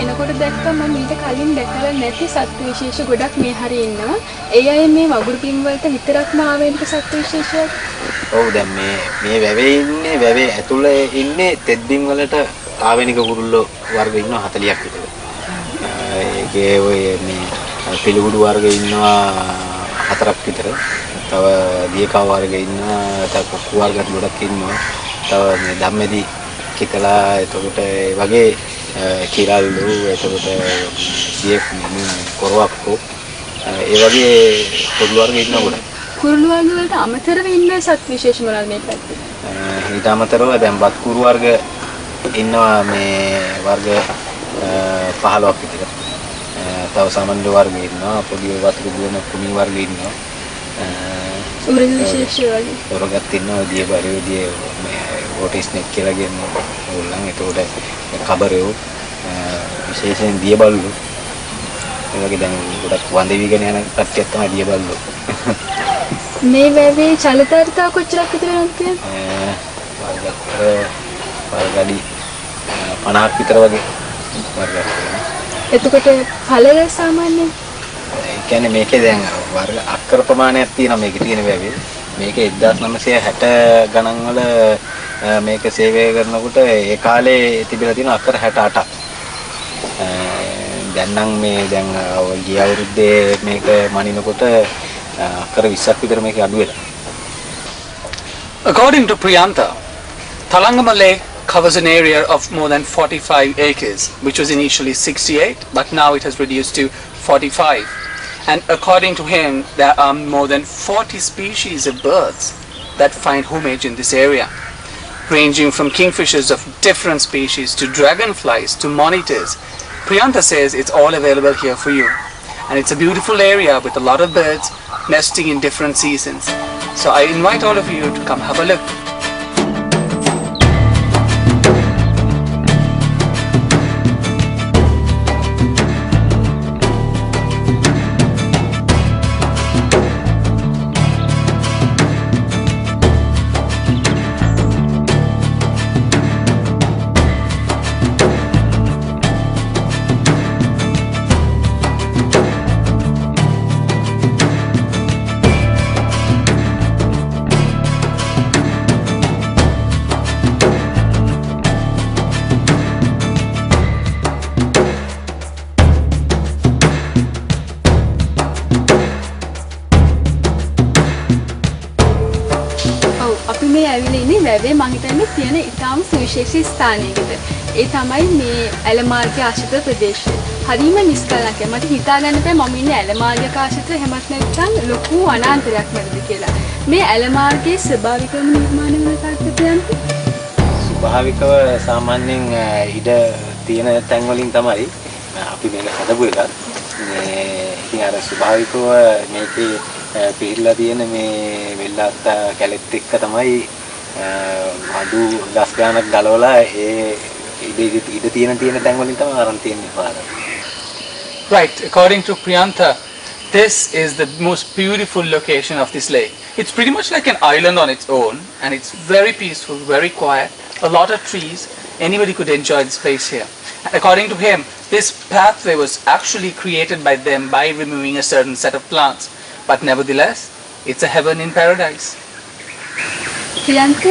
එනකොට දැක්කම මම ඊට කලින් දැකලා නැති සත්ත්ව විශේෂ ගොඩක් මේ හරිය ඉන්නවා. ඒ අය මේ වගුරු පින් වලට විතරක්ම ආවේනික සත්ත්ව විශේෂයක්. ඔව් දැන් මේ වැවේ ඉන්නේ වැවේ ඇතුලේ ඉන්නේ තෙත් බිම් වලට ආවේනික කුරුල්ලෝ වර්ග ඉන්නවා 40ක් විතර. ඒකේ ඔය මේ පිළිකුඩු වර්ග ඉන්නවා 4ක් විතර. තව දියකා වර්ග ඉන්නවා, තව කුක්කු වර්ග ගොඩක් ඉන්නවා. තව මේ ධම්මෙදි කිතලා එතකොට ඒ වගේ කිරල්ලු එතකොට සියෙක් කොරවක්කෝ ඒ වගේ පොදු වර්ග ඉන්නවා ගොඩක්. කුරුළු වර්ග වලට අමතරව ඉන්න සත්ත්ව විශේෂ මොනවද මේ පැත්තේ? ඊට අමතරව දැන් බත් කුරු වර්ග ඉන්නවා මේ වර්ග 15ක් විතර. තව සාමාන්‍ය වර්ග ඉන්නවා, පොඩි වතුරු දුවන කුණි වර්ග ඉන්නවා. උරග විශේෂ වගේ. උරගත් ඉන්නවා, දිය බරියෝදී මේ වෝටර් ස්නේක් කියලා කියන උල්ලන්. ඒකට කබරයෝ විශේෂයෙන් දිය බල්ලු. ඒ වගේ දැන් ගොඩක් වඳ විගෙන යන කට්ටියක් තමයි දිය බල්ලු. මේ වැවේ චලිතාර්ථය කොච්චරක් විතර වෙනවද කියන්නේ? වර්ගඩි 50ක් විතර වගේ වර්ගයක් තියෙනවා. එතකොට ඵලය සාමාන්‍යයෙන් ඒ කියන්නේ මේකේ දැන් වර්ග අක්කර ප්‍රමාණයක් තියෙනවා මේකේ තියෙන වැවේ. මේකේ 1960 ගණන් වල මේක සේවය කරනකොට ඒ කාලේ තිබිලා තියෙන අක්කර 68ක්. දැන් නම් මේ දැන් ගිය අවුරුද්දේ මේක මනිනකොට අක්කර 20ක් විතර මේක අඩු වෙලා. According to Priyanta, Thalangama Lake covers an area of more than 45 acres, which was initially 68, but now it has reduced to 45. And according to him, there are more than 40 species of birds that find homage in this area, ranging from kingfishers of different species to dragonflies to monitors. Priyanta says it's all available here for you. And it's a beautiful area with a lot of birds nesting in different seasons. So I invite all of you to come have a look. අපි මේ ඇවිල්ලා ඉන්නේ වැවේ මං හිතන්නේ තියෙන ඉතාම සුවිශේෂී ස්ථානයකට. ඒ තමයි මේ ඇලමාර්ගය ආශ්‍රිත ප්‍රදේශය. හරිම නිස්කලංක. මට හිතා ගන්න බෑ මම ඉන්නේ ඇලමාර්ගයක ආශ්‍රිත හැමත් නැත්නම් ලොකු වනාන්තරයක් මැදද කියලා. මේ ඇලමාර්ගයේ ස්වභාවිකවම නිර්මාණය වුණ කාර්යයන්ට ස්වභාවිකව සාමාන්‍යයෙන් ඉඩ තියෙන තැන් වලින් තමයි අපි මේක හදපු එක. මේ ඉතින් අර ස්වභාවිකව මේකේ පිළිලා තියෙන මේ වෙල්ලත් කැලෙත් එක්ක තමයි අඩු ගස් ගානක් ගලවලා ඒ ඉඩ තියෙන තැන් වලින් තමයි අරන් තියෙන්නේ පාර. Right, according to Priyanta, this is the most beautiful location of this lake. It's pretty much like an island on its own, and it's very peaceful, very quiet, a lot of trees. Anybody could enjoy this place here. And according to him, this pathway was actually created by them by removing a certain set of plants. But nevertheless, it's a heaven in paradise. Priyantha